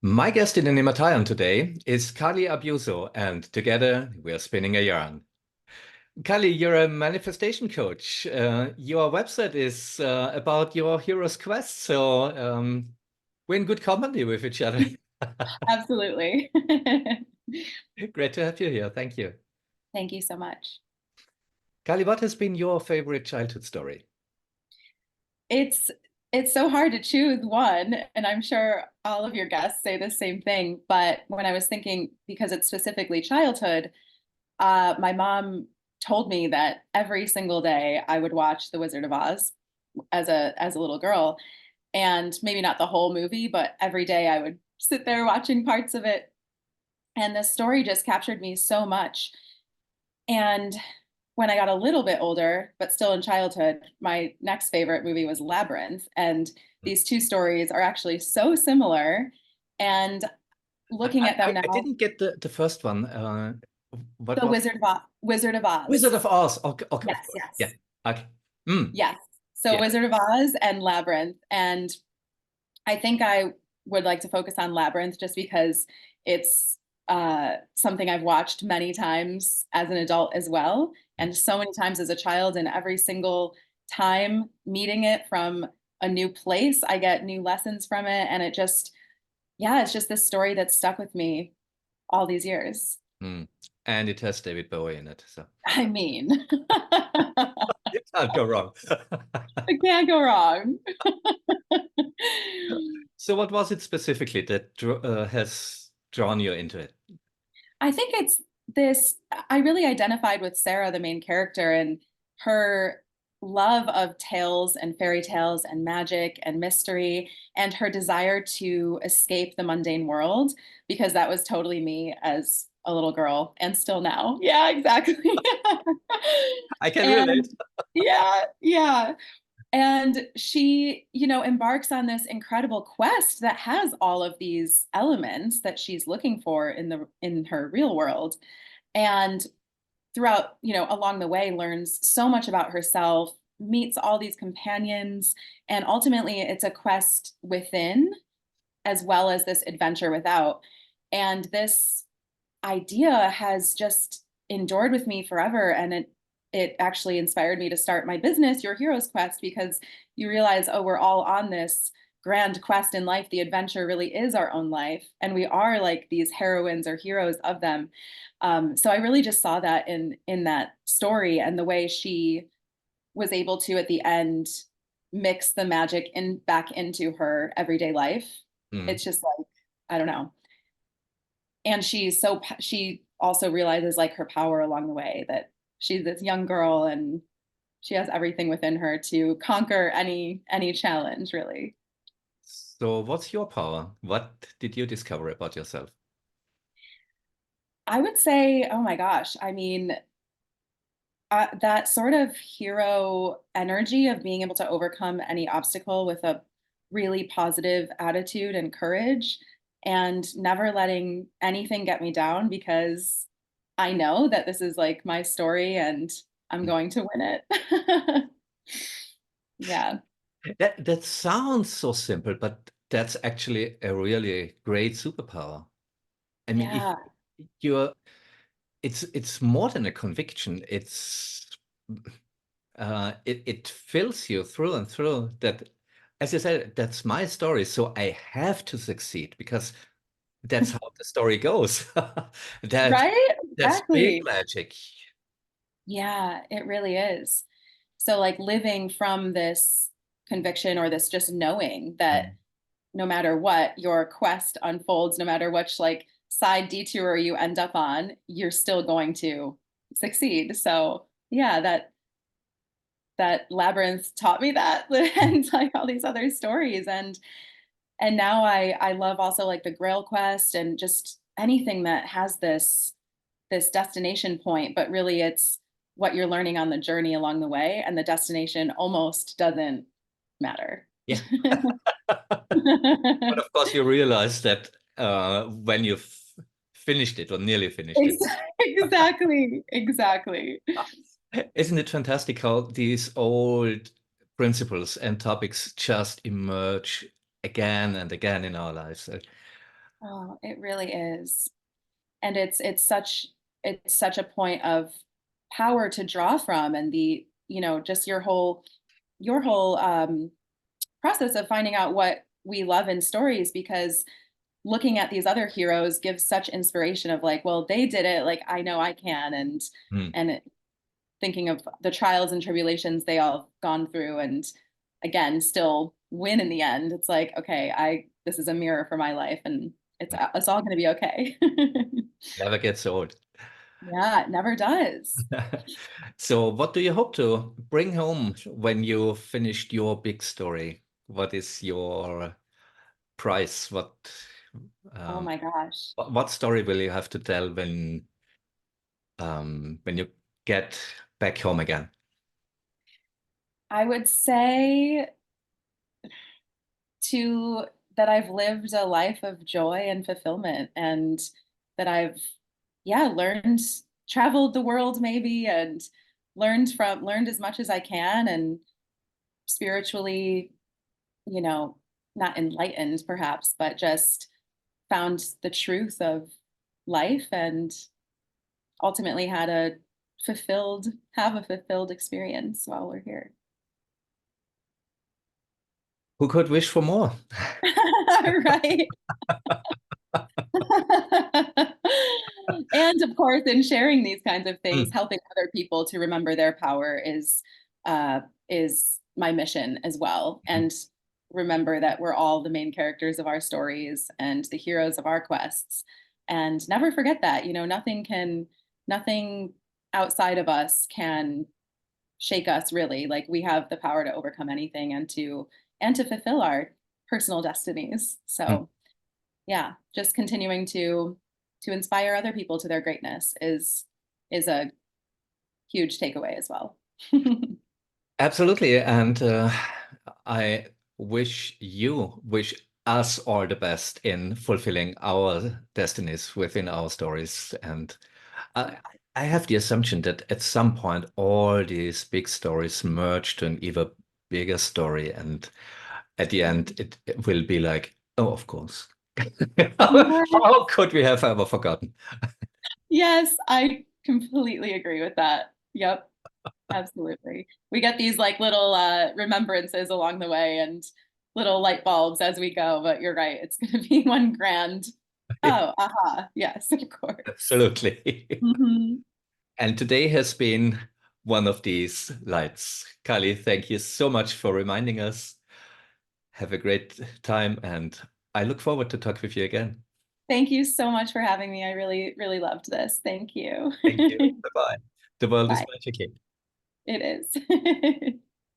My guest in the Nimataion today is Carli Abiuso, and together we're spinning a yarn. Carli, you're a manifestation coach. Your website is about your hero's quest, so we're in good company with each other. Absolutely. Great to have you here. Thank you. Thank you so much. Carli, what has been your favorite childhood story? It's it's so hard to choose one, and I'm sure all of your guests say the same thing. But when I was thinking, because it's specifically childhood, my mom told me that every single day I would watch The Wizard of Oz as a little girl, and maybe not the whole movie, but every day I would sit there watching parts of it. And the story just captured me so much. And when I got a little bit older, but still in childhood, my next favorite movie was Labyrinth. And these two stories are actually so similar. And looking at them I now, didn't get the first one. What the was Wizard of Wizard Oz. of Oz? Okay, okay, of Yes, course. Yeah. yes, Okay. Mm, yes. So yeah. Wizard of Oz and Labyrinth. And I think I would like to focus on Labyrinth just because it's something I've watched many times as an adult as well, and so many times as a child. And every single time meeting it from a new place, I get new lessons from it. And it just, yeah, it's just this story that's stuck with me all these years. Mm. And it has David Bowie in it, so I mean, you can't go wrong. I can't go wrong. So what was it specifically that has drawn you into it? I think it's this, I really identified with Sarah, the main character, and her love of tales and fairy tales and magic and mystery, and her desire to escape the mundane world, because that was totally me as a little girl and still now. Yeah, exactly. I can relate. And yeah, yeah. And she, embarks on this incredible quest that has all of these elements that she's looking for in her real world. And throughout, along the way, learns so much about herself, meets all these companions, and ultimately it's a quest within as well as this adventure without. And this idea has just endured with me forever. And it actually inspired me to start my business, Your Hero's Quest, because you realize, oh, we're all on this grand quest in life. The adventure really is our own life, and we are like these heroines or heroes of them. So I really just saw that in that story, and the way she was able to at the end mix the magic in back into her everyday life. Mm. It's just like, I don't know. And she also realizes like her power along the way, that she's this young girl and she has everything within her to conquer any challenge, really. So what's your power? What did you discover about yourself? I would say, oh my gosh, I mean, that sort of hero energy of being able to overcome any obstacle with a really positive attitude and courage, and never letting anything get me down, because I know that this is like my story and I'm Mm. going to win it. Yeah. That sounds so simple, but that's actually a really great superpower. I mean, if Yeah. you're, it's more than a conviction. It fills you through and through that, as you said, that's my story, so I have to succeed because that's how the story goes. That Right? that's big Exactly. magic. Yeah, it really is. So like living from this conviction, or this just knowing that Mm. no matter what your quest unfolds, no matter which like side detour you end up on, you're still going to succeed. So yeah, that labyrinth taught me that, and like all these other stories. And now I love also like the Grail quest and just anything that has this destination point, but really it's what you're learning on the journey along the way, and the destination almost doesn't matter. Yeah. But of course, you realize that when you've finished it or nearly finished it. Exactly, exactly. Isn't it fantastic how these old principles and topics just emerge again and again in our lives? Oh, it really is. And it's such a point of power to draw from, and just your whole process of finding out what we love in stories, because looking at these other heroes gives such inspiration of like, well, they did it, like I know I can. Hmm. And thinking of the trials and tribulations they all gone through, and again still win in the end. It's like, okay, I this is a mirror for my life, and it's all going to be okay. Never gets old. Yeah, it never does. So, what do you hope to bring home when you finished your big story? What is your prize? Oh Um, my gosh. what story will you have to tell when you get back home again? I would say to that I've lived a life of joy and fulfillment, and that I've, yeah, traveled the world maybe, and learned as much as I can, and spiritually, you know, not enlightened perhaps, but just found the truth of life, and ultimately have a fulfilled experience while we're here. Who could wish for more? Right. And of course, in sharing these kinds of things, Hmm. helping other people to remember their power uh, is my mission as well. And remember that we're all the main characters of our stories and the heroes of our quests. And never forget that, nothing outside of us can shake us really. Like we have the power to overcome anything, and to fulfill our personal destinies. Hmm. So yeah, just continuing to inspire other people to their greatness is a huge takeaway as well. Absolutely. And I wish us all the best in fulfilling our destinies within our stories. And I, I have the assumption that at some point, all these big stories merge to an even bigger story. And at the end, it will be like, oh, of course. Yes, How could we have ever forgotten? yes, I completely agree with that. Yep, absolutely. We get these like little remembrances along the way, and little light bulbs as we go, but you're right, it's going to be one grand. Oh, aha. Yes, of course. Absolutely. Hmm. And today has been one of these lights. Kali, thank you so much for reminding us. Have a great time, and I look forward to talk with you again. Thank you so much for having me. I really, really loved this. Thank you. Thank you. Bye-bye. The world is Bye. magic. It is.